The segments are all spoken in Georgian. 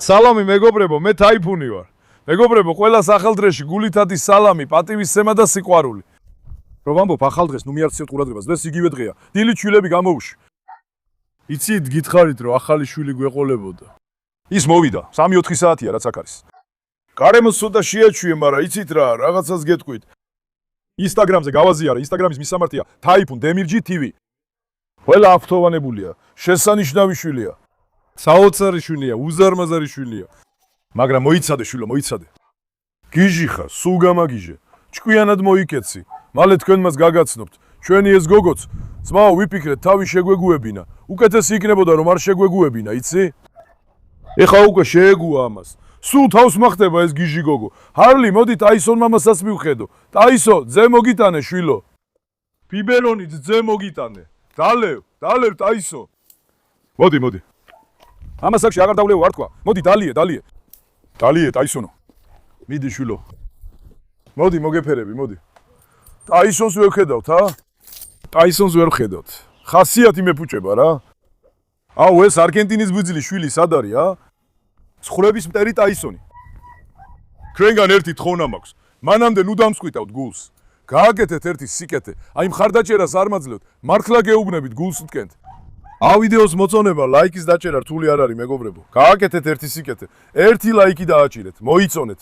სალამი მეგობრებო, მე თაიფუნი ვარ. მეგობრებო, ყველა სახელდრეში გულითადი სალამი, პატივისცემა და სიყვარული. რომ ვამბობ ახალ დღეს, ნუ მიარჩევთ ყურადღებას, დღეს იგივე დღეა. დილით შვილები გამოვუში. იცით, გითხარით, რომ ახალი შვილი გვეყოლებოდა. ის მოვიდა, 3-4 საათია რაც აქ არის. გარემოს ცოტა შეაჩვიე, მაგრამ იცით რა, რაღაცას გეტყვით. Instagram-ზე გავაზიარე, Instagram-ის მისამართია თაიფუნ დემირჯი TV. ყველა აფრთხილებულია, შესანიშნავი შვილია. საოცარი შვილია, უზარმაზარი შვილია. მაგრამ მოიცადე შვილო, მოიცადე. გიჟი ხარ, სულ გამაგიჟე. ჭკვიანად მოიკეცი. მალე თქვენ მას გაგაცნობთ. ჩვენი ეს გოგოც, ძმაო, ვიფიქრეთ, თავი შეგვეგუებინა. უკეთესი იქნებოდა რომ არ შეგვეგუებინა, იცი? ეხა უკვე შეეგუა ამას. სულ თავს მახდება ეს გიჟი გოგო. ჰარლი, მოდი ტაისონ მამასაც მივხედო. ტაისო, ძე მოგიტანე შვილო. ბიბერონი ძე მოგიტანე. დალევ ტაისო. მოდი. ამას აქ აღარ დავლევ არ თქვა. მოდი დალიე. დალიე ტაისონო. მიდი შვილო. მოდი მოგეფერები, მოდი. ტაისონს ვერ ხედავთ, ტაისონს ვერ ხედავთ. ხასიათი მეფუჭება რა. აუ ეს არგენტინის ბიძლის შვილი სად არის, ცხვრების მტერი ტაისონი. ჩვენგან ერთი თხოვნა მაქვს. მანამდე ნუ დამსხვიტავთ გულს. გააკეთეთ ერთი სიკეთე. აი მხარდაჭერას არ მაძლევთ. მართლა გეუბნებით გულს ვტკენთ. ვიდეოს მოწონება, ლაიკის დაჭერა რთული არ არის მეგობრებო. გააკეთეთ ერთი სიკეთე. ერთი ლაიკი დააჭირეთ. მოიწონეთ.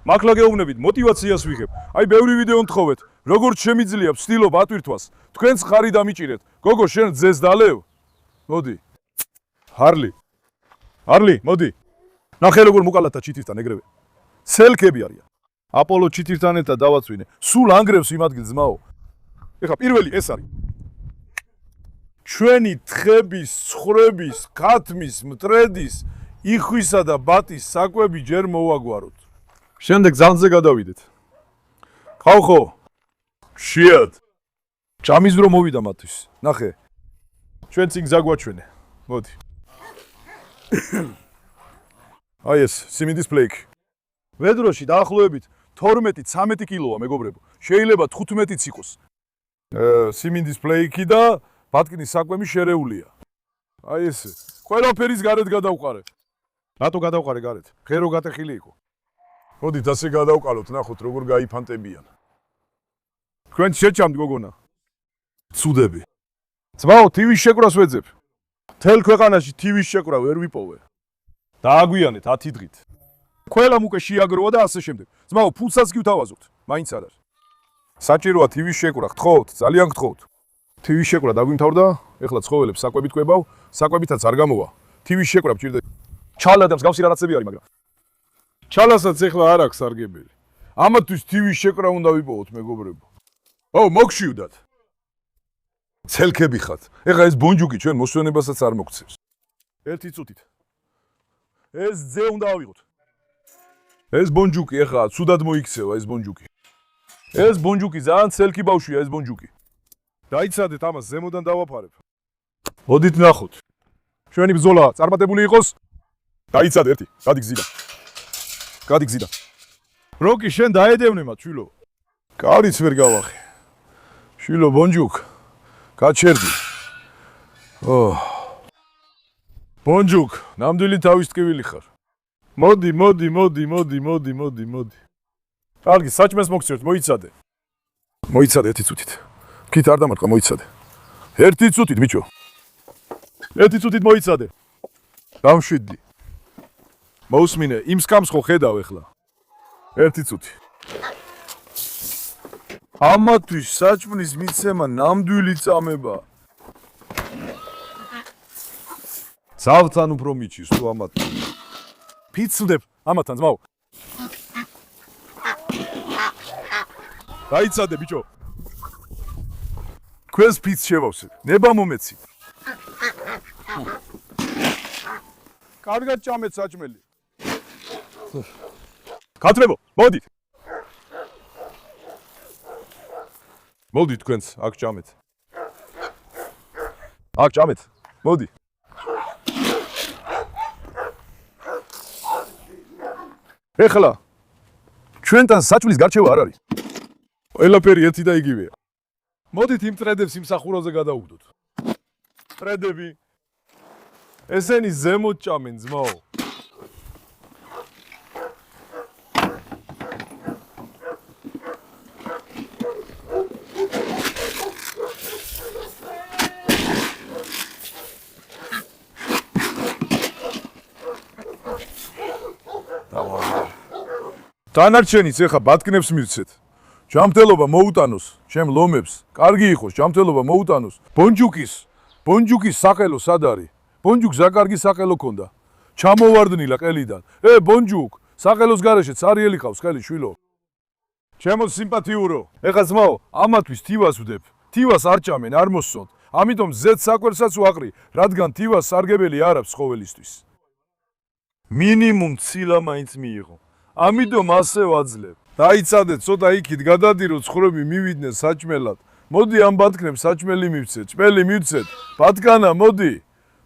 მართლა გეუბნებით, мотивაციას ვიღებ. აი ბევრი ვიდეო მთხოვეთ. როგორც შემიძლია ვცდილობ ატვირთვას. თქვენს ხარი დამიჭირეთ. გოგო, შენ ძეს დალევ. მოდი. ჰარლი, მოდი. ნახე როგორ მოკალათა ჩითირთან ეგრევე. სელქები არიან. აპოლო ჩითირთან ერთად დავაცვინე. სულ ანგრევს იმ ადგილს ძმაო. ეხა პირველი ეს არის. ჩვენი თხების, ცხვრების, ქათმის, მტრედის, იხვისა და ბატის საკვები ჯერ მოვაგვაროთ. შემდეგ ძალზე გადავიდეთ. ხავხო. შიად. ჭამის დრო მოვიდა მათთვის. ნახე. ჩვენ წინ გზაგვაჩვენე. მოდი. აი ეს სიმინდის ფლეიკი. ვედროში დაახლოებით 12-13 კილოა მეგობრებო. შეიძლება 15-იც იყოს. სიმინდის ფლეიკი და ბატკნის საკვები შერეულია. აი ესე. ყველაფერის გარეთ გადავყარე. რატო გადავყარე გარეთ? ღერო გატეხილი იყო. მოდით ასე გადავყალოთ, ნახოთ როგორ გაიფანტებიან. თქვენ შეჭამთ გოგონა. ცუდები. ძმაო, TV-ს შეკვრას ვეძებ. თელ ქვეყანაში TV-ს შეკვრა ვერ ვიპოვე. დააგვიანეთ 10 დღით. ყველამ უკვე შეაგროვა და ასე შემდეგ. ძმაო, ფულსაც გივთავაზობთ. მაინც არ არის. საჭიროა TV-ს შეკვრა, გთხოვთ, ძალიან გთხოვთ. TV-ს შეკვრა დაგვიმთავრდა, ეხლა ცხოველებს საკვებით კვებავ, საკვებითაც არ გამოვა. TV-ს შეკვრა მჭირდება. ჩალა და მსგავსი რაღაცები არის, მაგრამ ჩალასაც ეხლა არ აქვს სარგებელი. ამათვის TV-ს შეკვრა უნდა ვიპოვოთ, მეგობრებო. მოგშივდათ. ცელქები ხართ. ეხლა ეს ბონჯუკი ჩვენ მოსვენებასაც არ მოგცევს. ერთი წუთით. ეს ძე უნდა ავიღოთ. ეს ბონჯუკი ეხლა ცუდად მოიქცევა ეს ბონჯუკი. ეს ბონჯუკი ძალიან ცელქი ბავშვია ეს ბონჯუკი. დაიცადეთ ამას ზემოდან დავაფარებ. მოდით ნახოთ. ჩვენი ბრძოლა წარმატებული იყოს. დაიცადე ერთი, გადი გზიდან. როკი შენ დაედევნე მათ შვილო. კარიც ვერ გავახე. შვილო ბონჯუკ. გაჩერდი. ბონჯუკ, ნამდვილი თავის ტკივილი ხარ. მოდი. კარგი, საჭმეს მოგცევთ, მოიცადე. მოიცადე ერთი წუთით. ქით არ დამარტყა, მოიცადე. ერთი წუთით, ბიჭო. ერთი წუთით მოიცადე. დამშვიდი. მოусმინე, იმ სკამს ხო ხედავ ეხლა. ერთი წუთი. ამათვის საჭმლის მიცემა ნამდვილი წამება. ზავთან უფრო მიჩის თუ ამათან. ფიცნდებ ამათან ძმაო. დაიცადე ბიჭო. ქვენს ფიც შევავსებ. ნება მომეცი. კარგად ჭამეთ საჭმელი. ქათმებო, მოდით. მოდით თქვენს აქ ჭამეთ. აქ ჭამეთ. მოდი. ეხლა ჩვენთან საჭმლის გარჩევა არ არის. ყველაფერი ერთი და იგივეა. მოდით იმ ტრედებს იმსახურაზე გადავუგდოთ. ტრედები ესენი ზემოთ ჭამენ ძმაო. დანარჩენიც ეხა ბატკნებს მივცეთ. ჯანმრთელობა მოუტანოს ჩემ ლომებს. კარგი იყოს, ჯანმრთელობა მოუტანოს. ბონჯუკის საყელო სად არის? ბონჯუკს რა კარგი საყელო ქონდა. ჩამოვარდნილა ყელიდან. ბონჯუკ, საყელოს გარეშე цаრიელი ყავს ხელი შვილო. ჩემო სიმპათიურო. ეხა ძმაო, ამათვის თივას ვდებ. თივას არ ჭამენ, არ მოსწონთ. ამიტომ ზეთ საკვერსაც ვაყრი, რადგან თივას სარგებელი არ აქვს ცხოველისთვის. მინიმუმ ცილა მაინც მიიღო. ამიტომ ასე ვაძლევ. დაიცადეთ, ცოტა იქით გადადიროთ, ხრები მივიდნენ საჭმელად. მოდი ამ ბატკნებს საჭმელი მივცეთ, ჭმელი მივცეთ. ბატკანა, მოდი.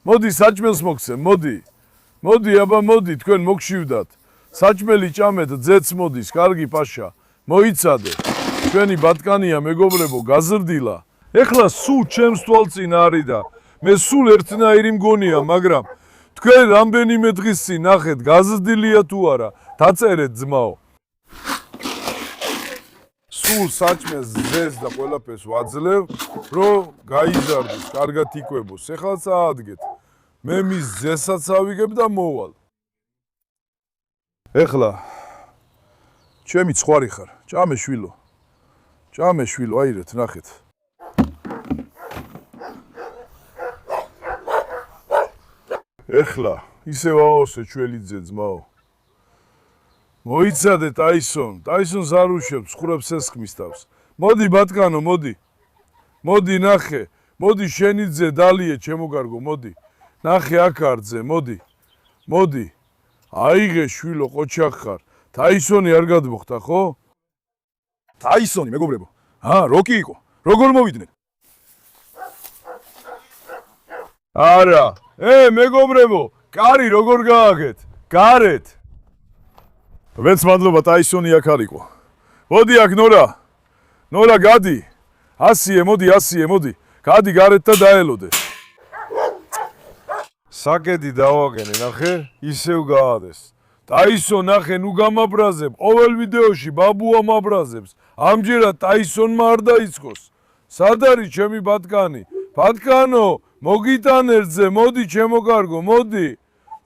მოდი საჭმელს მოგცემ, მოდი. მოდი, აბა მოდი, თქვენ მოგშივდათ. საჭმელი ჭამეთ, ძეც მოდის, კარგი პაშა. მოიცადე. ჩვენი ბატკანია, მეგობრებო, გაზრდილა. ეხლა სულ ჩემს თვალწინ არის და მე სულ ერთნაირი მგონია, მაგრამ თქვენ რამდენიმე დღის წინ ნახეთ, გაზრდილია თუ არა, დაწერეთ ძმაო. სულ საჭმელს, ზეს და ყველაფერს ვაძლევ, რომ გაიზარდოს, კარგად იკვებოს. ეხლა წაადგეთ. მე მის ზესაც ავიგებ და მოვალ. ეხლა ჩემი ცხვარი ხარ, ჭამე შვილო. ჭამე შვილო, აირეთ, ნახეთ. ეხლა ისე ვაოსე ჩველიძე ძმაო. მოიცადე ტაისონს არ უშვებს, ხურებს ესხმის თავს. მოდი ბატკანო, მოდი. მოდი ნახე, მოდი შენი ძე დალიე ჩემო კარგო, მოდი. ნახე აქ არძე, მოდი. მოდი. აიღე შვილო, ყოჩახ ხარ. ტაისონი არ გადმოხდა, ხო? ტაისონი, მეგობრებო. როკი იყო. როგორ მოვიდნენ? არა. მეგობრებო, კარი როგორ გააგეთ? გარეთ. ვენც მადლობა, ტაისონი აქ არისო. მოდი აქ ნორა. ნორა გადი. ასიე, მოდი. გადი გარეთ და დაელოდე. საკედი დავაგენე, ნახე, ისევ გაადეს. ტაისონ ნახე, ნუ გამაბრაზებ, ყოველ ვიდეოში ბაბუა მაბრაზებს. ამჯერად ტაისონმა არ დაიწყოს. სად არის ჩემი ბატკანი? ბატკანო, მოგიტან ერთზე, მოდი ჩემო კარგო, მოდი.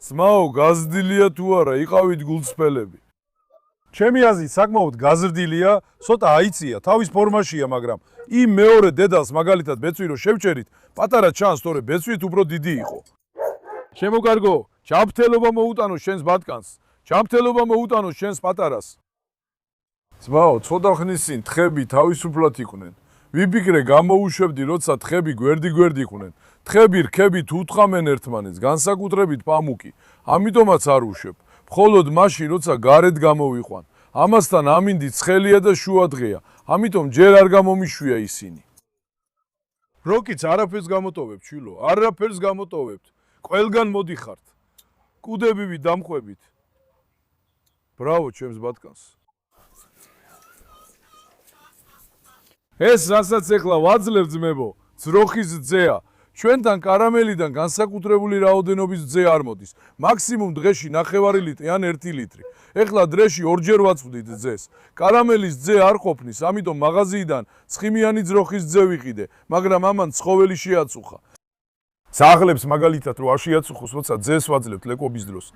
ძმაო, გაზრდილია თუ არა, იყავით გულწრფელები. ჩემი აზრით საკმაოდ გაზრდილია, ცოტა აიწია, თავის ფორმაშია, მაგრამ იმ მეორე დედალს მაგალითად ბეწვი რო შევჭერით, პატარა ჩანს, თორე ბეწვით უფრო დიდი იყო. ჩემო კარგო, ჯანმრთელობა მოუტანოს შენს ბატკანს, ჯანმრთელობა მოუტანოს შენს პატარას. ძმაო, ცოტა ხნის წინ თხები თავისუფლად იყვნენ. ვიფიქრე გამოუშვებდი, როცა თხები გვერდი იყვნენ. თხები რქებით უთხრამენ ერთმანეთს, განსაკუთრებით პამუკი. ამიტომაც არ უშვებ. მხოლოდ მაშინ, როცა გარეთ გამოვიყვან. ამასთან ამინდი ცხელია და შუა დღეა. ამიტომ ჯერ არ გამომიშვია ისინი. როკიც არაფერს გამოტოვებთ, შვილო, არაფერს გამოტოვებთ. ყველგან მოდიხართ. კუდებივით დამყვებით. ბრავო ჩემს ბატკანს. ეს რასაც ეხლა ვაძლევ ძმებო, ძროხის ძეა. ჩვენთან კარამელიდან განსაკუთრებული რაოდენობის ძე არ მოდის. მაქსიმუმ დღეში 9 ლიტრი ან 1 ლიტრი. ეხლა დრეში ორჯერ ვაწვდით ძეს. კარამელის ძე არ ყოფნის, ამიტომ მაღაზიიდან ცხიმიანი ძროხის ძე ვიყიდე, მაგრამ ამან ცხოველი შეაწუხა. ძაღლებს მაგალითად რო არ შეაწუხოს, როცა ძეს ვაძლევთ ლეკობის დროს.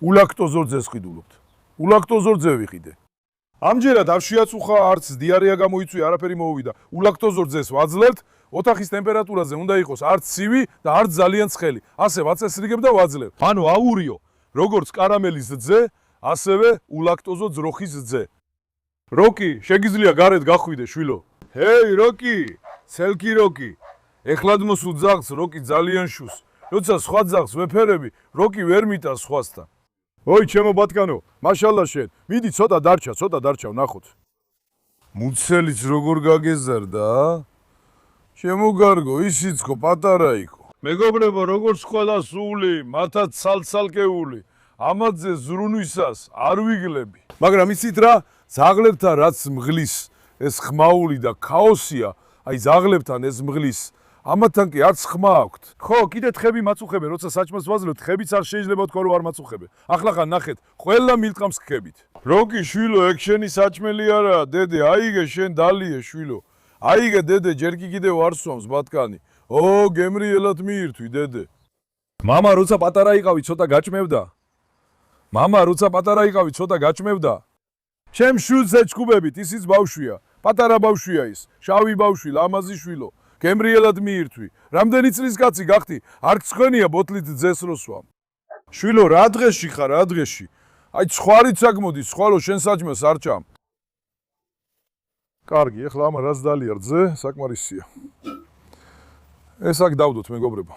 ულაქტოზორ ძეს ყიდულობთ. ულაქტოზორ ძე ვიყიდე. ამჯერად არ შეაწუხა, არც დიარეა გამოიწვია, არაფერი მოუვიდა. ულაქტოზორ ძეს ვაძლევთ. ოთახის ტემპერატურაზე უნდა იყოს არც ცივი და არც ძალიან ცხელი. ასე ვაწესრიგებ და ვაძლევ. ანუ აურიო, როგორც კარამელის ძე, ასევე ულაქტოზო ძროხის ძე. როკი, შეგიძლია გარეთ გახვიდე, შვილო. ჰეი, როკი, ცელკი როკი. ეხლად მოსულ ძაღლს როკი ძალიან შუს. როცა სხვა ძაღლს ვეფერები, როკი ვერ მიტანს სხვასთან. ოი, ჩემო ბატკანო, მაშალა შენ. მიდი ცოტა დარჩა, ვნახოთ. მუცელიც როგორ გაგეზარდა, ჩემო გარგო, ისიც ხო პატარა იყო. მეგობრებო, როგორც ყველა სული, მათაც ცალცალკეული. ამაზე ზრუნვისას არ ვიგლები. მაგრამ იცით რა, ძაღლებთან რაც მღლის ეს ხმაური და ქაოსია, აი ძაღლებთან ეს მღლის, ამათთან კი არც ხმა აქვთ. ხო, კიდე თხები მაწუხებენ, როცა საჭმელს ვაძლევთ, თხებიც არ შეიძლება თქვა რომ არ მაწუხებენ. ახლა ნახეთ, ყველა მილტყამს თხებით. როკი შვილო, ეგ შენი საჭმელი არაა, დედე, აიგე შენ დალიე შვილო. აიგე დედე, ჯერ კიდევ არ სვამს ბატკანი. გემრიელად მიირთვი დედე. მამა როცა პატარა იყავი, ცოტა გაჭმევდა. ჩემ შვილს ეჩქუბებით, ისიც ბავშვია. პატარა ბავშვია ის. შავი ბავშვი, ლამაზი შვილო. გემრიელად მიირთვი. რამდენი წლის კაცი გახდი? არ გწვენია ბოთლით ძეს როსვამ. შვილო, რა დღეში ხარ, რა დღეში? აი ცხვარიც აქ მოდის, სხვალო შენ საჭმელს არ ჭამ. კარგი, ეხლა ამა რაც დალია რძე, საკმარისია. ეს აქ დავდოთ, მეგობრებო.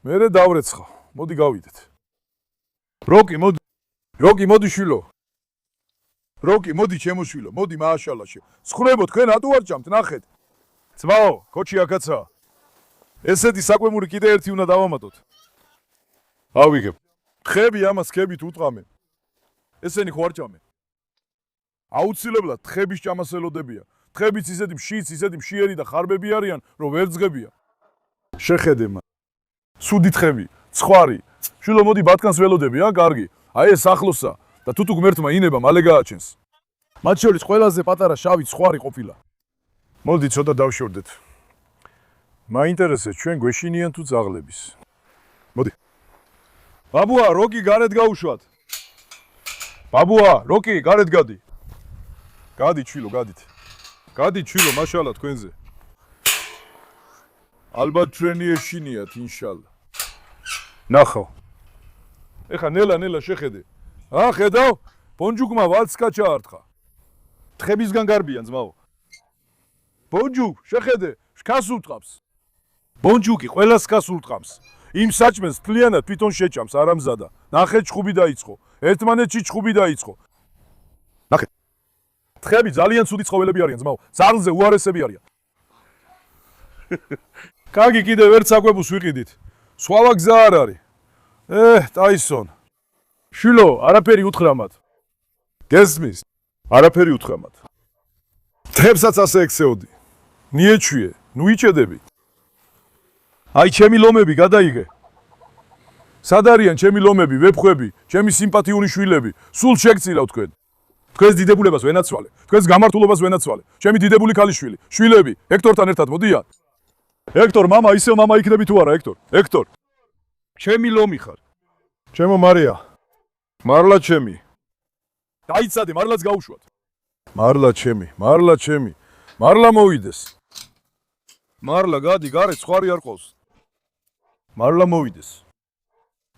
მერე დავრეცხა. მოდი გავიდეთ. როკი, მოდი. როკი, მოდი შვილო. როკი, მოდი ჩემო შვილო, მოდი მააშალაში. სხვრებო, თქვენ რატო არ ჭამთ, ნახეთ. ძმაო, კოჩი აქაცაა. ესეთი საკვემური კიდე ერთი უნდა დავამატოთ. ავიგებ. თხები ამას ხებით უტყამენ. ესენი ხო არ ჭამენ. აუცილებლად თხების ჭამას ელოდებია. თხებიც ისეთი მშიც, ისეთი მშიერი და ხარბები არიან, რომ ვერ ძღებია. შეხედე მა. სუდი თხები, ცხვარი. შვილო, მოდი ბათქანს ველოდები, კარგი. აი ეს ახლოსა და თუთუ ღმერთმა ინება მალე გააჩენს. მათ შორის ყველაზე პატარა შავი ცხვარი ყოფილა. მოდი ცოტა დავშორდეთ. მაინტერესებს ჩვენ გვეშინიან თუ ძაღლების. მოდი. ბაბუა, როკი გარეთ გაუშვათ. ბაბუა, როკი, გარეთ გადი. გადი ჩვილო, გადით. გადი ჩვილო, მაშალა თქვენზე. ალბათ ჩვენი ეშინიათ, ინშალა. ნახო. ეხა ნელა შეხედე. ხედავ? ბონჯუკმა ვალცკა ჩაარტყა. თხებისგან გარბიან ძმაო. ბონჯუკ, შეხედე, შქას უტყავს. ბონჯუკი ყველას შქას უტყავს. იმ საჭმელს თლიანად თვითონ შეჭამს, არამზადა. ნახე ჩხუბი დაიწყო. ერთმანეთში ჩხუბი დაიწყო. ნახე. თხები ძალიან ცუდი ცხოველები არიან, ძმაო. ზარლზე უარესები არიან. კარგი, კიდევ ერთ საკვებულს ვიყიდით. სვავა გზა არ არის. ტაისონ. შვილო, არაფერი უთხრამად. გესმის? არაფერი უთხრამად. თხებსაც ასე ექცეოდი. ნიეჩვიე, ნუ იჭედები. აი ჩემი ლომები გადაიღე. სად არიან ჩემი ლომები, ვეფხვები, ჩემი სიმპათიური შვილები? სულ შეგწილავ თქვენ. თქვენს დიდებულებას ვენაცვალე, თქვენს გამართულობას ვენაცვალე. ჩემი დიდებული ქალიშვილი, შვილები, ექტორთან ერთად მოდიან. ექტორ, მამა, ისევ მამა იქნები თუ არა, ექტორ? ექტორ. ჩემი ლომი ხარ. ჩემო მარია. მარლა ჩემი. დაიცადე, მარლაც გაუშვათ. მარლა ჩემი, მარლა ჩემი. მარლა მოვიდეს. მარლა გადი, გარეთ სხვარი არ ყავს. მარლა მოვიდეს.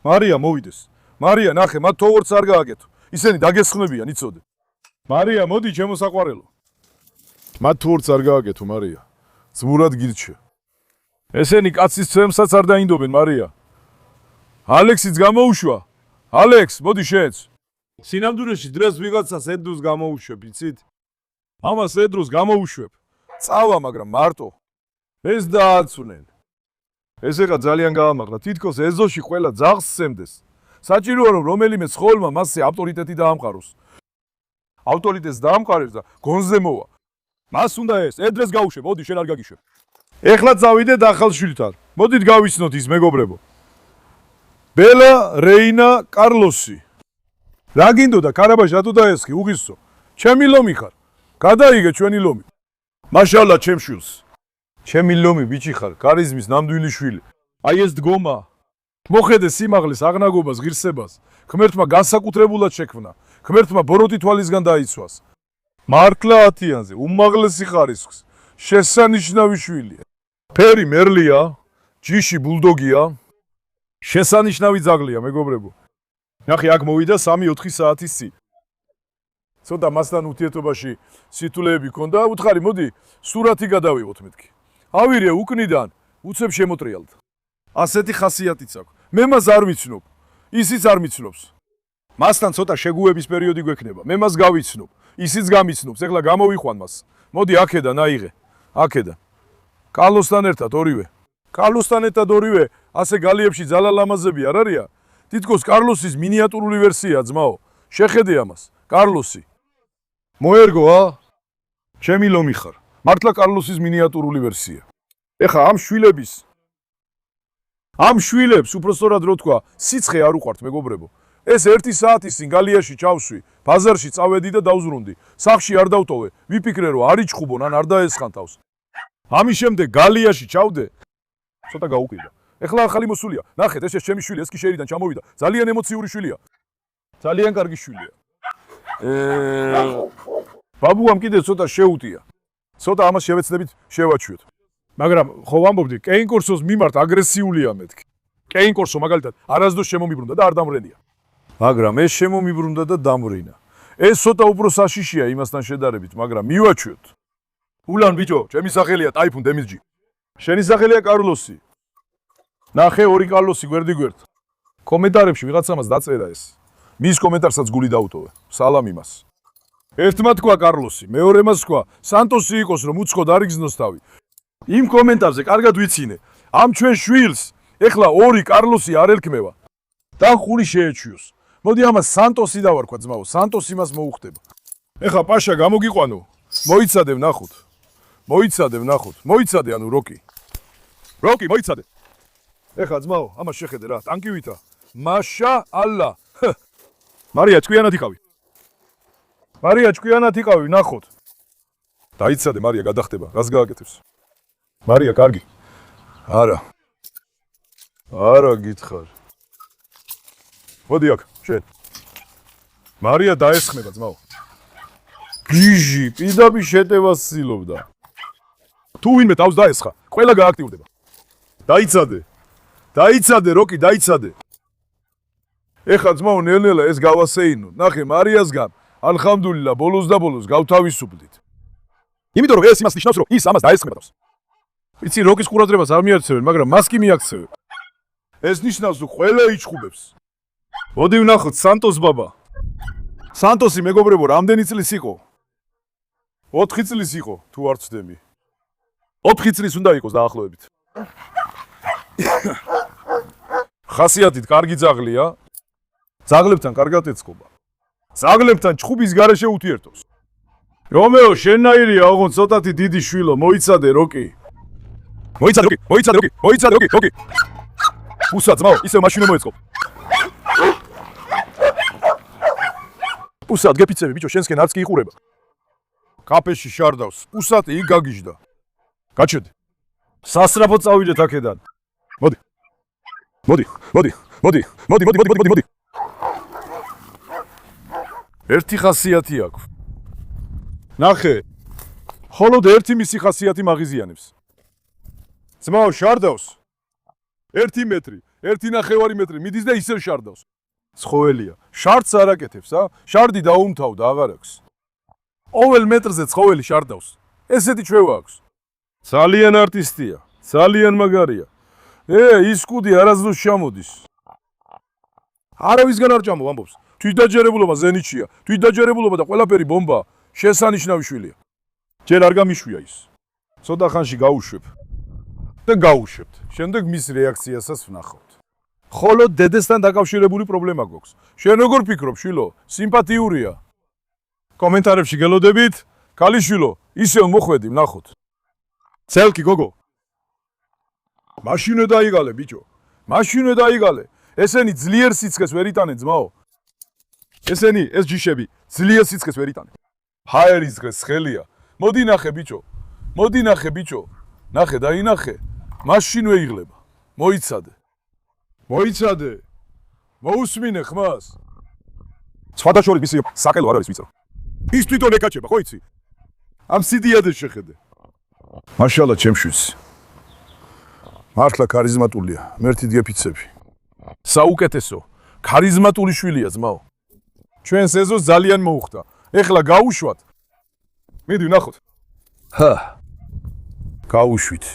მარია მოვიდეს. მარია, ნახე, მათ თოვორც არ გააკეთო. ისინი დაგესხმებიან, იცოდე. მარია, მოდი ჩემო საყვარელო. მათ თოვორც არ გააკეთო, მარია. ძმურად გირჩე. ესენი კაცის ცემსაც არ დაინდობენ, მარია. ალექსიც გამოუშვა. ალექს, მოდი შენც. სინამდვილეში დღეს ვიღაცას ედრუს გამოუშვებ, იცით? ამას ედრუს გამოუშვებ. წავა, მაგრამ მარტო. ეს დააცვნენ. ეს ეხა ძალიან გაამაღლა. თითქოს ეზოში ყველა ძაღლს სცემდეს. საჭიროა რომ რომელიმე ცხოველმა მასზე ავტორიტეტი დაამყაროს. ავტორიტეტს დაამყარებს და გონზე მოვა. მას უნდა ეს ედრეს გაუშვებ, მოდი შენ არ გაგიშვებ. ეხლა წავიდეთ ახალ შვილთან. მოდით გავიცნოთ ის მეგობრებო. ბელა, რეინა, კარლოსი. რა გინდოდა კარაბაში რატო დაესხი? უღისო. ჩემი ლომი ხარ. გადაიგე ჩვენი ლომი. მაშალა ჩემ შვილს. ჩემი ლომი ბიჭი ხარ, კარიზმის ნამდვილი შვილი. აი ეს დგომა. მოხედე სიმაღლის აღნაგობას, ღირსებას. ღმერთმა განსაკუთრებულად შექმნა. ღმერთმა ბოროტი თვალისგან დაიცვას. მართლა ათიანზე, უმაღლესი ხარისხს. შესანიშნავი შვილია. ფერი მერლია, ჯიში ბულდოგია. შესანიშნავი ძაღლია, მეგობრებო. ნახე, აქ მოვიდა 3-4 საათის წინ. ცოტა მასთან ურთიერთობაში სიტულეები ქონდა, უთხარი, მოდი, სურათი გადავიღოთ მეთქი. ავირე უკნიდან, უცებ შემოტრიალთ. ასეთი ხასიათიც აქვს. მე მას არ ვიცნობ, ისიც არ მიცნობს. მასთან ცოტა შეგუების პერიოდი გვექნება. მე მას გავიცნობ, ისიც გამიცნობს. ეხლა გამოვიხვან მას. მოდი აქედან აიღე. აქედან. კარლოსთან ერთად ორივე. კარლოსთან ერთად ორივე, ასე გალიებში ძალა ლამაზები არ არიან? თითქოს კარლოსის მინიატურული ვერსია, ძმაო. შეხედე ამას. კარლოსი. მოერგო, ჩემი ლომი ხარ. მართლა კარლოსის მინიატურული ვერსია. ეხა ამ შვილებს უпростоრად რო თქვა, სიცხე არ უყვართ, მეგობრებო. ეს 1 საათის წინ გალიაში ჩავსვი, ბაზარში წავედი და დავზრუნდი. სახლში არ დავტოვე, ვიფიქრე რომ არ იჩხუბონ ან არ დაესხან თავს. ამის შემდეგ გალიაში ჩავდე, ცოტა გაუკვირდა. ეხლა ახალი მოსულია. ნახეთ, ეს ჩემი შვილი, ეს კი შერიდან ჩამოვიდა. ძალიან ემოციური შვილია. ძალიან კარგი შვილია. ბაბუამ კიდე ცოტა შეუტია. ცოტა ამას შევეცდებით შევაჩვიოთ. მაგრამ ხო ვამბობდი, კეინკორსოს მიმართ აგრესიულია მეთქი. კეინკორსო მაგალითად არასდროს შემომიბრუნდა და არ დამრენია. მაგრამ ეს შემომიბრუნდა და დამრენა. ეს ცოტა უფრო საშიშია იმასთან შედარებით, მაგრამ მივაჩვიოთ. ულან ბიჭო, ჩემი სახელია ტაიფუნ დემიზჯი. შენი სახელია კარლოსი. ნახე ორი კარლოსი გვერდიგვერდ. კომენტარებში ვიღაცამას დაწერა ეს. მის კომენტარსაც გული დაუტოვე. სალამ იმას. ერთმა თქვა კარლოსი, მეორემაც თქვა სანტოსი იყოს რომ უცხოდ არ იგზნოს თავი. იმ კომენტარზე კარგად ვიცინე. ამ ჩვენ შვილს ეხლა ორი კარლოსი არ ელქმევა. და ხული შეეჩვიოს. მოდი ამას სანტოსი დავარქვა ძმაო, სანტოსი მას მოუხდება. ეხლა პაშა გამოგიყვანო. მოიცადე ვნახოთ. მოიცადე ანუ როკი. როკი მოიცადე. ეხლა ძმაო, ამას შეხედე რა, ტანკივითა. მაშა ალლა. მარია ჭკვიანად იყავი, ვნახოთ. დაიცადე მარია გადახტება, რას გააკეთებს? მარია კარგი. არა გითხარ. მოდი აქ, შენ. მარია დაესხმება ძმაო. გიჟი, პირდაპირ შეტევას ცდილობდა. თუ ვინმე თავს დაესხა, ყველა გააქტიურდება. დაიცადე, როკი, დაიცადე. ეხლა ძმაო, ნელ-ნელა ეს გავასეინო. ნახე, მარიასგან, ალხამდულილა, ბოლოს და ბოლოს გავთავისუფლდით. იმიტომ რომ ეს იმას ნიშნავს, რომ ის ამას დაესხმებს. იცი, როკის ყურადღებას არ მიაქცევენ, მაგრამ მას კი მიაქცევენ. ეს ნიშნავს, რომ ყველა იჩხუბებს. მოდი ვნახოთ სანტოს ბაბა. სანტოსი მეგობრებო, რამდენი წლის იყო? 4 წლის იყო, თუ არ ვცდები. 4 წლის უნდა იყოს დაახლოებით. ხასიათით კარგი ძაღლია. ძაღლებთან კარგად ეწყობა. ძაღლებთან ჭხუბის გარეშე უთიერთობს. რომეო, შენნაირია ოღონდ ცოტათი დიდი შვილო, მოიცადე როკი. მოიცადე როკი. პუსა ძმაო, ისევ მაშინო მოეწყო. პუსა გეფიცები ბიჭო, შენსკენ არც კი იყურება. კაფეში შარდავს. პუსატი იქ გაგიჟდა. გაჩერდი. სასწრაფოდ წავიდეთ აქედან. მოდი. ერთი ხასიათი აქვს. ნახე. ხოლოდ ერთი მისი ხასიათი მაღიზიანებს. ძმაო შარდავს. 1 მეტრი, 1.5 მეტრი მიდის და ისევ შარდავს. ცხოველია. შარდს არ აკეთებს, შარდი დაუმთავდა, აღარ აქვს. ყოველ მეტრზე ცხოველი შარდავს. ესეთი ჩვევა აქვს. ძალიან არტისტია, ძალიან მაგარია. ის კუდი არასდროს ჩამოდის. არავისგან არ ჭამო, ამბობს. თვითდაჯერებულობა ზენიტშია, თვითდაჯერებულობა და ყველაფერი ბომბა. შესანიშნავი შვილია. ჯერ არ გამიშვია ის. ცოტა ხანში გაუშვებ. და გაუშვებთ. შემდეგ მის რეაქციასაც ვნახავთ. ხოლო დედესთან დაკავშირებული პრობლემა გვაქვს. შენ როგორ ფიქრობ, შვილო? სიმპათიურია. კომენტარებში გელოდებით? ქალიშვილო, ისევ მოხვედი, ვნახოთ. ცელკი გოგო. მაშინვე დაიღალე, ბიჭო. მაშინვე დაიღალე. ესენი ძლიერ სიცხეს ვერ იტანენ, ძმაო. ესენი, ეს ჯიშები, ძლიერ სიცხეს ვერ იტანენ. ჰაერის დღეს ხელია. მოდი ნახე, ბიჭო. ნახე, დაინახე. მაშინვე იღლება. მოიცადე. მოусმინე ხმას. სხვადასხვა მისი საკელო არ არის ვიწრო. ის თვითონ ეკაჩება, ხო იცი? ამ სიდიადეს შეხედე. მაშალა ჩემშვიდს. მართლა ქარიზმატულია, მერთით გეფიცები. საუკეთესო, ქარიზმატული შვილია ძმაო. ჩვენს ეზოს ძალიან მოუხდა. ეხლა გაუშვათ. მიდი ვნახოთ. გაუშვით.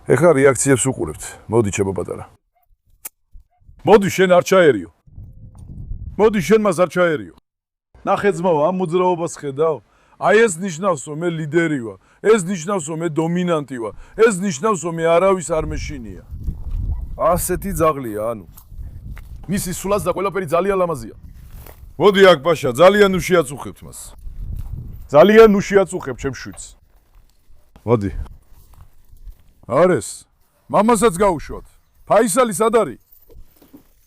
ეხლა რეაქციებს უყურებთ. მოდი ჩემო პატარა. მოდი შენ არ ჩაერიო. მოდი შენ მას არ ჩაერიო. ნახე ძმაო, ამ მოძრაობას ხედავ? აი ეს ნიშნავს, რომ მე ლიდერი ვარ. ეს ნიშნავს, რომ მე დომინანტი ვარ. ეს ნიშნავს, რომ მე არავის არ მეშინია. ასეთი ძაღლია, ანუ. მისი სულაც და ყველაფერი ძალიან ლამაზია. მოდი აქ პაშა, ძალიან უშიაწუხებთ მას. ძალიან უშიაწუხებთ ჩემ შვიდს. მოდი. არის. მამასაც გაუშვათ. ფაისალი სად არის?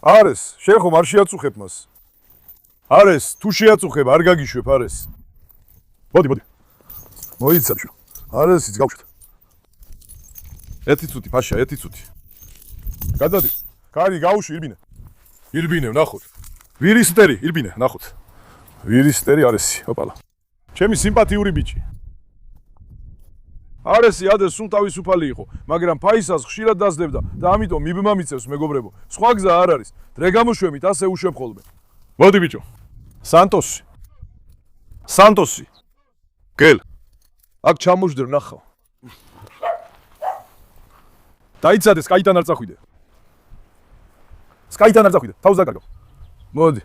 არის. შენ ხომ არ შეაწუხებ მას? არის. თუ შეაწუხებ, არ გაგიშვებ, არის. მოდი. მოიცადე. არის ის გავუშვათ. ერთი წუთი, ფაშა, ერთი წუთი. გადადი. კარი გაუშვი, ირბინე, ვნახოთ. ვირისტერი, ირბინე, ვნახოთ. ვირისტერი არესი, ოპალა. ჩემი სიმპათიური ბიჭი. არესი ადეს სულ თავისუფალი იყო, მაგრამ ფაისას ხშირად დასდებდა და ამიტომ მიბმა მიწევს მეგობრებო. სხვა გზა არ არის. დრე გამოშვებით ასე უშვებ ხოლმე. მოდი ბიჭო. სანტოსი. გელ. აქ ჩამოждერ ნახავ. დაიცადე სკაიტან არ წახვიდე. თავს დაგარგავ. მოდი.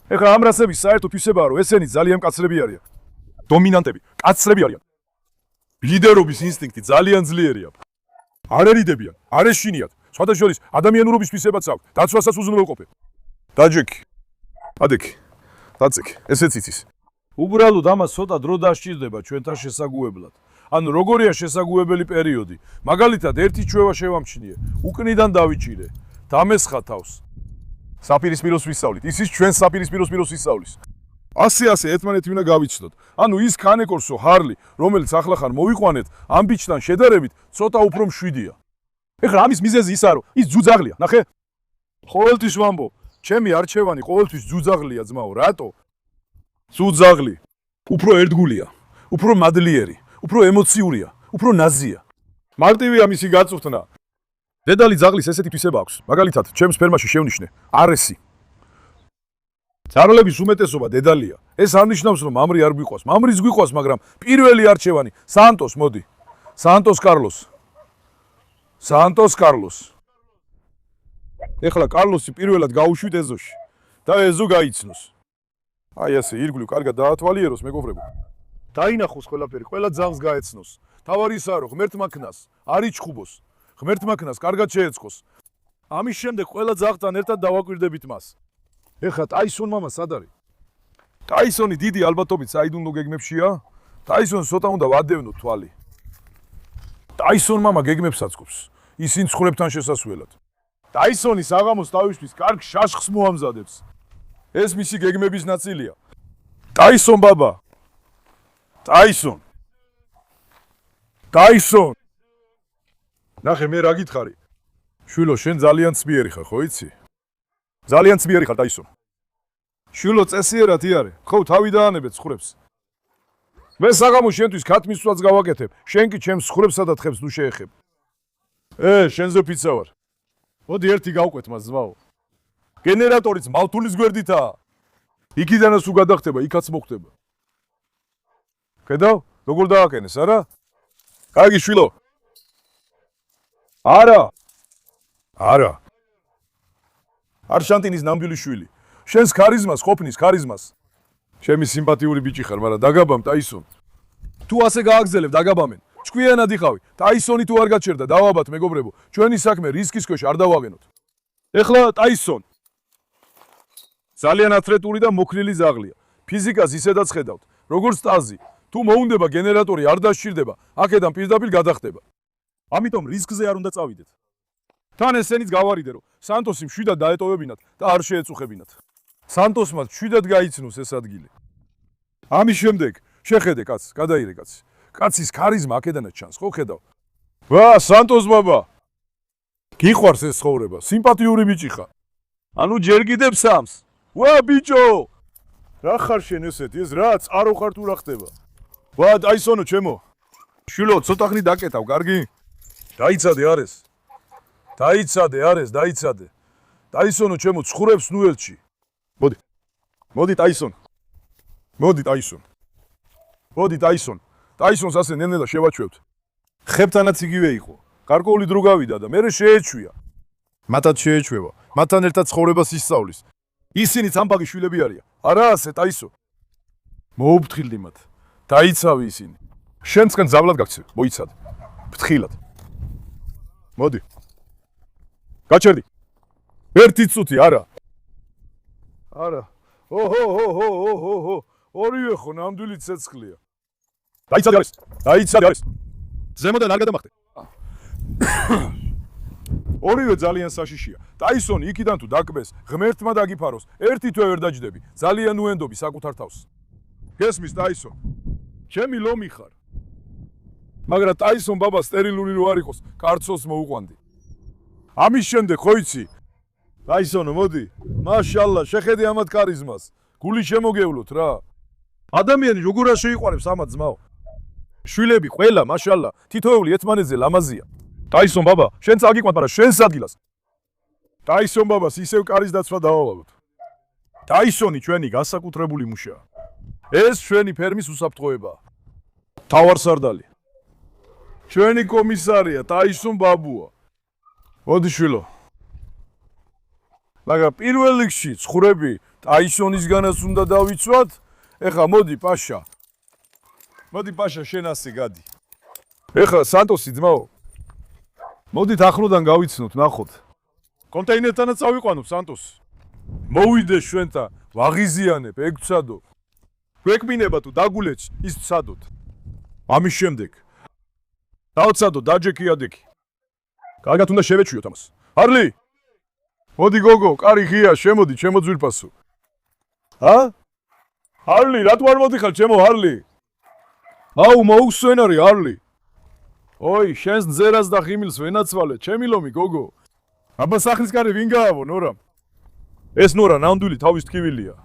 ეხლა ამ რასების საერთო თვისებაა, რომ ესენი ძალიან კაცრები არიან. დომინანტები, კაცრები არიან. ლიდერობის ინსტინქტი ძალიან ძლიერია. არ ერიდებიან, არ ეშინიათ. სხვადასხვა ადამიანურობის თვისებაც აქვს. დაცვასაც უზრუნველყოფენ. დაჯექი. ადექი. დაწექი. ესეც იცის. უბრალოდ ამას ცოტა დრო დასჭირდება ჩვენთან შესაგუებლად. ანუ როგორია შესაგუებელი პერიოდი. მაგალითად, ერთი ჩვევა შევამჩნიე. უკნიდან დავიჭირე. დამესხა თავს. საპირისპიროს ვისწავლით. ისიც ჩვენ საპირისპიროს ვისწავლის. ასე ერთმანეთი უნდა გავიცნოთ. ანუ ის კანეკორსო ჰარლი, რომელიც ახლახან მოვიყვანეთ, ამ ბიჭთან შედარებით ცოტა უფრო მშვიდია. ეხლა ამის მიზეზი ისაა, რომ ის ძუძაღლია, ნახე? ყოველთვის ვამბობ, ჩემი არჩევანი ყოველთვის ძუძაღლია, ძმაო, რატო? ძუძაღლი უფრო ერთგულია, უფრო მადლიერი, უფრო ემოციურია, უფრო ნაზია. მარტივია მისი გაწვრთნა. დედალი ძაღლის ესეთი თვისება აქვს. მაგალითად, ჩემს ფერმაში შევნიშნე არესი. ძაღლების უმეტესობა დედალია. ეს არ ნიშნავს, რომ მამრი არ გვიყვას. მამრიც გვიყვას, მაგრამ პირველი არჩევანი სანტოს, მოდი. სანტოს კარლოს. ეხლა კარლოსი პირველად გაუშვით ეზოში და ეზო გაიცნოს. აი ასე ირგვლივ კარგად დაათვალიეროს მეგობრებო. დაინახოს ყველაფერი, ყველა ძაღლს გაეცნოს. თავარი ისაა, რომ ღმერთმა ქნას არ იჩხუბოს. ღმერთმა ქნას კარგად შეეწყოს. ამის შემდეგ ყველა ძაღლთან ერთად დავაკვირდებით მას. ეხლა ტაისონ მამა სად არის? ტაისონი დიდი ალბათობით საიდუმლო გეგმებშია. ტაისონს ცოტა უნდა ვადევნოთ თვალი. ტაისონ მამა გეგმებს აწყობს. ისინი ცხრებთან შესასვლელად. ტაისონი საღამოს თავისთვის კარგ შაშხს მოამზადებს. ეს მისი გეგმების ნაწილია. ტაისონ ბაბა. ტაისონ. ნახე მე რა გითხარი? შვილო, შენ ძალიან ცბიერი ხარ, ხო იცი? ძალიან ცბიერი ხარ, ტაისონ. შვილო, წესიერად იარე. ხო, თავი დაანებეთ ცხრებს. მე საღამოს შენთვის ქათმისვლაც გავაკეთებ. შენ კი ჩემს ცხრებსა და თხებს თუ შეეხებ. შენზე ფიცა ვარ. მოდი ერთი გავყვეთ მას, ძმაო. გენერატორიც მავთულის გვერდითაა. იქიდანაც თუ გადახტება, იქაც მოხდება. ხედავ? როგორ დააკენეს, არა? კარგი შვილო. არა. არშანტინის ნამდვილი შვილი. შენს ქარიზმას ყოფნის ქარიზმას. ჩემი სიმპათიური ბიჭი ხარ, მაგრამ დაგაბამ ტაისონ. თუ ასე გააგზელებ, დაგაბამენ. ჭკვიანად იყავი. ტაისონი თუ არ გაჩერდა, დავაბათ მეგობრებო. ჩვენი საქმე რისკის ქვეშ არ დავაღენოთ. ეხლა ტაისონ. ძალიან ათლეტური და მოქნილი ძაღლია. ფიზიკას ისედაც ხედავთ, როგორც ტაზი. თუ მოუნდება გენერატორი არ დასჭირდება, აქედან პირდაპირ გადახტება. ამიტომ რისკზე არ უნდა წავიდეთ. თან ესენიც გავარიდე, რომ სანტოსი მშვიდად დაეტოვებინათ და არ შეეწუხებინათ. სანტოსმა მშვიდად გაიცნოს ეს ადგილი. ამის შემდეგ შეხედე კაცს, გადაირე კაცი. კაცის ქარიზმა აქედანაც ჩანს, ხო ხედავ? ვა, სანტოს ბაბა. გიყვარს ეს ცხოვრება, სიმპათიური ბიჭი ხარ. ანუ ჯერ კიდევ სამს. ვა, ბიჭო! რა ხარ შენ ესეთი? ეს რა წყარო ხარ თუ რა ხდება? ვა, ტაისონო ჩემო. შვილო, ცოტა ხნით დაკეტავ, კარგი? დაიცადე არის. დაიცადე. ტაისონო ჩემო, ცხრებს ნუელჩი. მოდი ტაისონ. ტაისონს ასე ნენელა შევაჩვევთ. ხებთანაც იგივე იყო. გარკვეული დრო გავიდა და მერე შეეჩვია. მათაც შეეჩვევა. მათთან ერთად ცხოვრებას ისწავლის. ისინიც ამბაგი შვილები არიან. არა ასე ტაისო. მოუფრთხილდი მათ. დაიცავი ისინი. შენցკენ ზავლად გაქცევ, მოიცადე. ფრთხილად. მოდი. გაჩერდი. ერთი წუთი, არა. ოჰო. ორივე ხო ნამდვილი ცეცხლია. დაიცადე არის. ზემოდან არ გადამახტე. ორივე ძალიან საშიშია. ტაისონი იქიდან თუ დაკბეს, ღმერთმა დაგიფაროს, ერთი თვე ვერ დაჯდები. ძალიან უენდობი საკუთარ თავს. გესმის ტაისონ? ჩემი ლომი ხარ. მაგრამ ტაისონ ბაბა სტერილური რო არ იყოს, კარცოლს მოუყვანდი. ამის შემდეგ ხო იცი? ტაისონო, მოდი. მაშალლა, შეხედე ამათ ქარიზმას. გული შემოგევლოთ რა. ადამიანი როგორ არ შეიყვარებს ამათ ძმაო. შვილები ყველა, მაშალა, თითოეული ერთმანეთზე ლამაზია. ტაისონ ბაბა, შენც აგიყვანთ, მაგრამ შენს ადგილას. ტაისონ ბაბას ისევ კარის დაცვა დავავალოთ. ტაისონი ჩვენი განსაკუთრებული მუშაა. ეს ჩვენი ფერმის უსაფრთხოებაა. თავარსარდალი. ჩვენი კომისარია ტაისონ ბაბუა. მოდი შვილო. მაგრამ პირველ რიგში ცხვრები ტაისონისგანაც უნდა დავიცვათ. ეხლა მოდი პაშა. მოდი პაშა შენ ასე გადი. ეხლა სანტოსი ძმაო. მოდით ახლოდან გავიცნოთ, ნახოთ. კონტეინერთანაც ავიყვანოთ სანტოსი. მოვიდე ჩვენთან, ვაღიზიანებ, ეგცადო. გვეკმინება თუ დაგულეც ის ვცადოთ. ამის შემდეგ დავცადო დაჯექიადექი. კარგად უნდა შევეჩვიოთ ამას. არლი! მოდი გოგო, კარი ღია, შემოდი, ჩემო ძვირფასო. ა? არლი, რატო არ მოდიხარ, ჩემო არლი? აუ, მოუსვენარი არლი. ოი, შენს ძერას და ხიმილს ვენაცვალე, ჩემი ლომი გოგო. აბა სახლის კარი ვინ გაავო, ნორამ? ეს ნორა ნამდვილი თავის ტკივილია.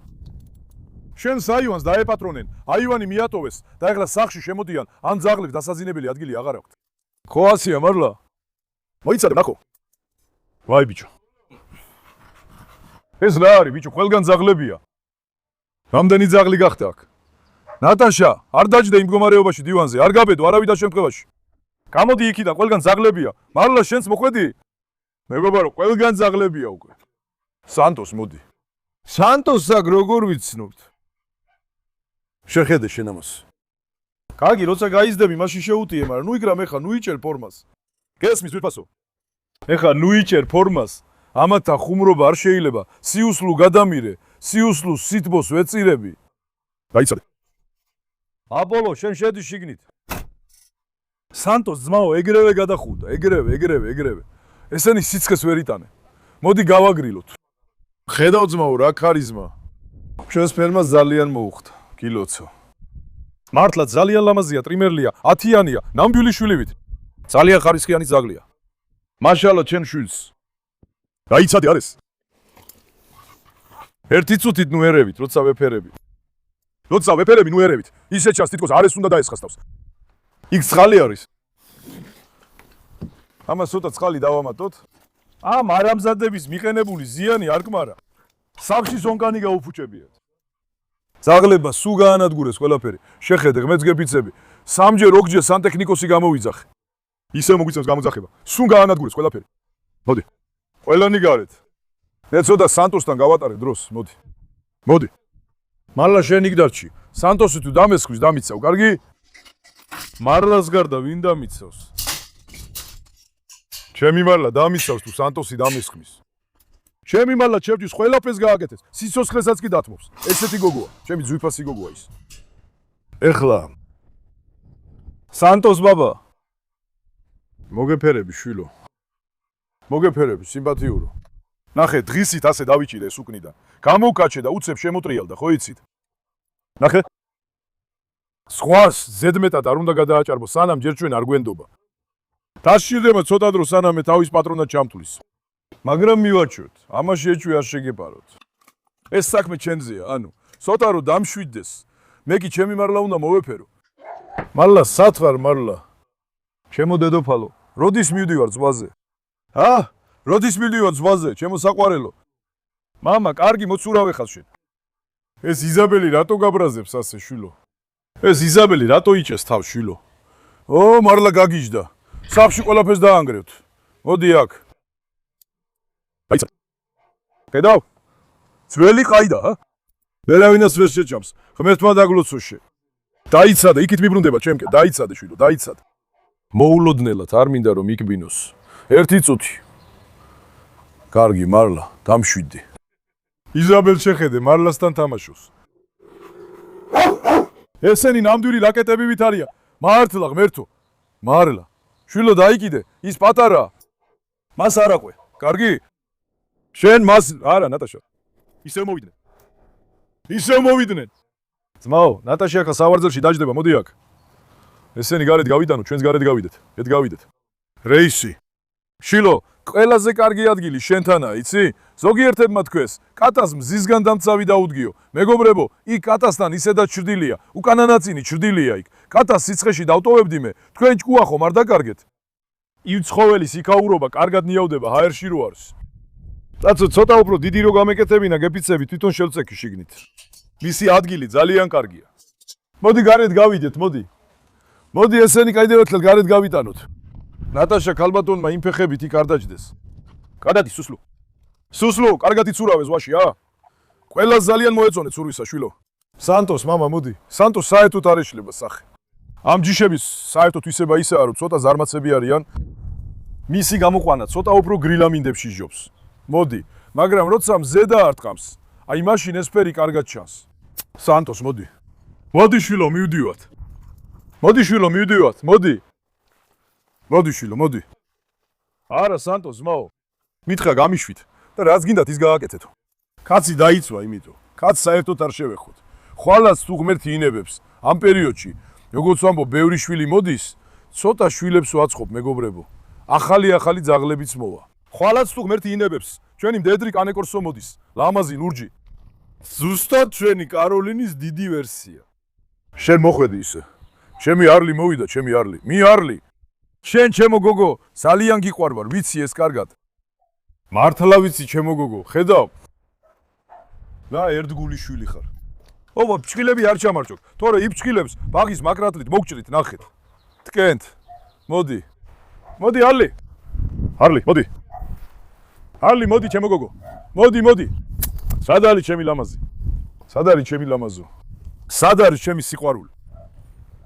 შენ საივანს დაეპატრონენ, აივანი მიატოვეს და ეხლა სახლში შემოდიან, ან ძაღლებს დასაძინებელი ადგილი აღარ აქვთ. ხო ასია, მარლა? მოიცადე, ნახო. ვაი ბიჭო. ეს რა არის, ბიჭო, ყველგან ძაღლებია. რამდენი ძაღლი გახდა აქ? ნატაშა, არ დაჯდე იმ მდგომარეობაში დივანზე, არ გაბედო არავითარ შემთხვევაში. გამოდი იქიდან, ყველგან ძაღლებია. მარლა, შენც მოხვედი? მეგობარო, ყველგან ძაღლებია უკვე. სანტოს, მოდი. სანტოს აქ როგორ ვიცნობთ? შეხედე შენ ამას. კარგი, როცა გაიზდები, მაშინ შეუტიე, მაგრამ ნუ იგრამ ეხა, ნუ იჭერ ფორმას. გესმის ვიფასო? ეხა ნუ იჭერ ფორმას. ამათა ხუმრობა არ შეიძლება. სიუსლუ გადამირე, სიუსლუს სითბოს ვეწირები. დაიცადე. აპოლო, შენ შედი შიგნით. სანტოს ძმაო, ეგრევე გადახუდა, ეგრევე. ესენი სიცხეს ვერ იტანენ. მოდი გავაგრილოთ. ხედავ ძმაო, რა ქარიზმა. ჩვენს ფერმას ძალიან მოუხდა. კილოცო. მართლა ძალიან ლამაზია, ტრიმერლია, 10-იანია, ნამდვილი შვილივით. ძალიან ხარისხიანი ძაღლია. მაშალა ჩემ შვილს. დაიცადე არის. ერთი წუთით ნუ ერევით, როცა ვეფერები. ნუ ერევით. ისე ჩანს თითქოს არის უნდა დაესხას. იქ ცხალი არის. ამას ცოტა ცხალი დავამატოთ. ამ არამზადების მიყენებული ზიანი არ კმარა. სახლში ზონკანი გაუფუჭებიათ. ძაღლება სულ გაანადგურეს ყველაფერი. შეხედე ღმერთს გეფიცები. სამჯერ ოქჯერ სანტექნიკოსი გამოვიძახე. ისე მოგვიწევს გამოძახება. სულ გაანადგურეს ყველაფერი. მოდი. ყველანი გარეთ. მე ცოტა სანტოსთან გავატარე დროს, მოდი. მოდი. მარლა შენ იქ დარჩი. სანტოსი თუ დამესხვის, დამიცავ, კარგი? მარლას გარდა ვინ დამიცავს? ჩემი მარლა დამიცავს თუ სანტოსი დამესხმის. ჩემი მარლა ჩემთვის ყველაფერს გააკეთეს. სიცოცხლესაც კი დათმობს. ესეთი გოგოა, ჩემი ძვირფასი გოგოა ის. ეხლა სანტოს ბაბა. მოგეფერები შვილო. მოგეფერები, სიმპათიურო. ნახე, დღისით ასე დავიჭირე ეს უკნიდან. გამოვკაჩე და უცებ შემოტრიალდა, ხო იცით? ნახე. სხვას ზედმეტად არ უნდა გადააჭარბო, სანამ ჯერ ჩვენ არ გვენდობა. დასჭირდება ცოტა დრო სანამ მე თავის პატრონად ჩამთვლის. მაგრამ მივაჩვევთ, ამაში ეჭვი არ შეგეპაროთ. ეს საქმე ჩვენზეა, ანუ, ცოტა რო დამშვიდდეს, მე კი ჩემი მარლა უნდა მოვეფერო. მარლა, სად ვარ მარლა? ჩემო დედოფალო, როდის მივდივარ ზღვაზე? როდის მივდივარ ზღვაზე, ჩემო საყვარელო? მამა, კარგი მოცურავე ხარ შენ. ეს იზაბელი რატო გაბრაზებს ასე შვილო? ეს იზაბელი რატო იჭეს თავს შვილო? მარლა გაგიჟდა. სახლში ყველაფერს დაანგრევთ. მოდი აქ. დაიცადე. ხედავ? ძველი ყაიდა, ვერავინას ვერ შეჭამს. ღმერთმა დაგლოცოშე. დაიცადე, იქით მიბრუნდება ჩემკენ. დაიცადე შვილო, დაიცადე. მოულოდნელად არ მინდა რომ იქბინოს. ერთი წუთი. კარგი, მარლა, დამშვიდდი. იზაბელ შეხედე, მარლასთან თამაშობს. ესენი ნამდვილი რაკეტები ვით არიან. მართლა ღმერთო. მარლა. შვილო დაიკიდე, ის პატარაა. მას არ აყვე. კარგი? შენ მას არა, ნატაშა. ისევ მოვიდნენ. ძმაო, ნატაშა ახლა სავარძელში დაждდება, მოდი აქ. ესენი გარეთ გავიდანო, ჩვენს გარეთ გავიდეთ. გავიდეთ. რეისი. შილო, ყველაზე კარგი ადგილი შენთანაა, იცი? ზოგიერთებმა თქვეს, კატას მზისგან დამცავი დაუდგიო. მეგობრებო, იქ კატასთან ისედაც ჩრდილია, უკანანაწინი ჩრდილია იქ. კატას სიცხეში დავტოვებდიმე, თქვენ ჭკუა ხომ არ დაკარგეთ? იმ ცხოველის იქაურობა კარგად ნიავდება, ჰაერში რო არის. კაცო, ცოტა უფრო დიდი რო გამეკეთებინა, გეფიცები თვითონ შევწექი შიგნით. მისი ადგილი ძალიან კარგია. მოდი გარეთ გავიდეთ, მოდი. მოდი ესენი კიდევ გარეთ გავიტანოთ. ნატაშა ქალბატონმა იმ ფეხებით იქ არ დაჯდეს. კარგად ისუსლო. სუსლო, კარგად იცურავეს ვაში, ა? ყველას ძალიან მოეწონეთ ცურვისა, შვილო. სანტოს, მამა, მოდი. სანტოს საერთოდ არ ეშლება სახე. ამ ჯიშების საერთოდ ისება ისაა, რომ ცოტა ზარმაცები არიან. მისი გამოყვანა ცოტა უფრო გრილამინდებში ჟობს. მოდი, მაგრამ როცა მზედა არტყამს, აი მაშინ ეს ფერი კარგად ჩანს. სანტოს, მოდი. მოდი შვილო, მივდივართ. მოდი შვილო, მივდივართ, მოდი. მოდი შვილო, მოდი. არა, სანტოს, მაო. მითხრა გამიშვით და რაც გინდათ ის გააკეთეთო. კაცი დაიცვა იმიტომ. კაცს საერთოდ არ შევეხოთ. ხვალაც თუ ღმერთი ინებებს ამ პერიოდში, როგორც ვამბობ, ბევრი შვილი მოდის, ცოტა შვილებს ვაცხობ, მეგობრებო. ახალი ძაღლებიც მოვა. ხვალაც თუ ღმერთი ინებებს, ჩვენი მდედრი კანეკორსო მოდის, ლამაზი ლურჯი. ზუსტად ჩვენი კაროლინის დიდი ვერსია. შენ მოხვედი ისე. ჩემი არლი მოვიდა, ჩემი არლი. მი არლი. შენ ჩემო გოგო, ძალიან გიყვარვარ, ვიცი ეს კარგად. მართლა ვიცი ჩემო გოგო, ხედავ? და ერთგული შვილი ხარ. ობა, ფჩხილები არ ჩამარჩოგ. თორე იფჩხილებს ბაღის მაკრატლით მოგჭრით, ნახეთ. ткент. მოდი. მოდი არლი. არლი, მოდი. არლი, მოდი ჩემო გოგო. მოდი. სად არის ჩემი ლამაზი? სად არის ჩემი ლამაზო? სად არის ჩემი სიყვარული?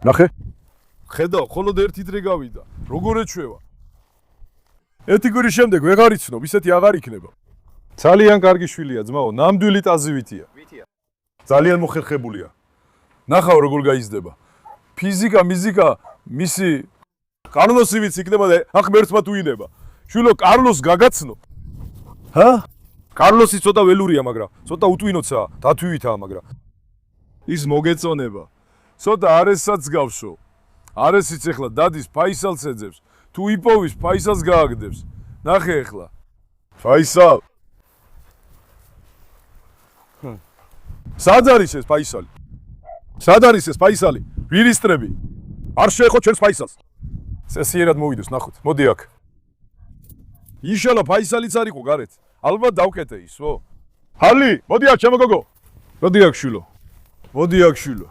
ნახე. ხედავ, ხოლოდ ერთი დღე გავიდა. როგორ ეჩვევა? ერთი კვირის შემდეგ ვეღარ იცნობ, ისეთი აღარ იქნება. ძალიან კარგი შვილია, ძმაო, ნამდვილი ტაზივითია. ძალიან მოხერხებულია. ნახავ როგორ გაიზრდება. ფიზიკა, მიზიკა, მისი კარლოსი ვიცი იქნება და ახ მერცმა თუ ინება. შვილო, კარლოს გაგაცნო. ჰა? კარლოსი ცოტა ველურია, მაგრამ ცოტა უტვინოცაა, დათვივითაა, მაგრამ ის მოგეწონება. ცოტა არესაც გავშო. არესიც ეხლა დადის ფაისალს ეძებს. თუ იპოვის ფაისალს გააგდებს. ნახე ეხლა. ფაისალ. სად არის ეს ფაისალი? სად არის ეს ფაისალი? ვირისტრები. არ შეეხო ჩვენს ფაისალს. წესიერად მოვიდეს, ნახოთ. მოდი აქ. იშალა ფაისალიც არ იყო გარეთ. ალბათ დავკეთე ის, ო? ჰალი, მოდი აქ, ჩემო გოგო. მოდი აქ, შვილო. მოდი აქ, შვილო.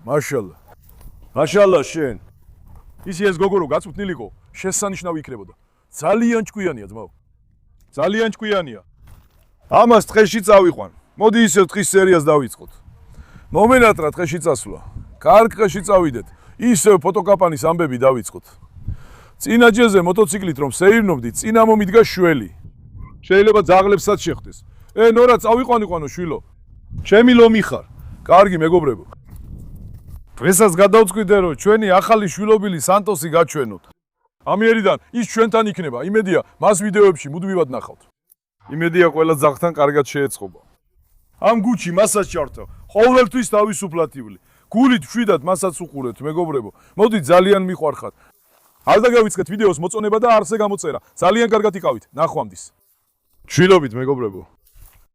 მაშალა. მაშალა შენ. ისი ეს გოგო რო გაწვთნილიყო, შესანიშნავი იქნებოდა. ძალიან ჭკვიანია, ძმაო. ძალიან ჭკვიანია. ამას ტყეში წავიყვან. მოდი ისე ტყის სერიას დავიწყოთ. მომენატრა ტყეში წასვლა. კარგ ტყეში წავიდეთ. ისე ფოტოკაპანის ამბები დავიწყოთ. წინა ჯეზე მოტოციკლით რომ სეირნობდი, წინა მომიდგა შველი. შეიძლება ძაღლებსაც შეხვდეს. ნორა წავიყვანო შვილო. ჩემი ლომი ხარ. კარგი მეგობრებო. დღესაც გადავწყვიტე რომ ჩვენი ახალი შვილობილი სანტოსი გაჩვენოთ. ამიერიდან ის ჩვენთან იქნება. იმედია მას ვიდეოებში მუდმივად ნახავთ. იმედია ყველა ძაღლთან კარგად შეეწყობა. ამ გუჩი მასაც ჩართო. ყოველთვის თავისუფლათივლი. გულით შვიდად მასაც უყურეთ, მეგობრებო. მოდი ძალიან მიყვარხართ. არ დაგავიწყეთ ვიდეოს მოწონება და არსე გამოწერა. ძალიან კარგად იყავით. ნახვამდის. შვილობით, მეგობრებო.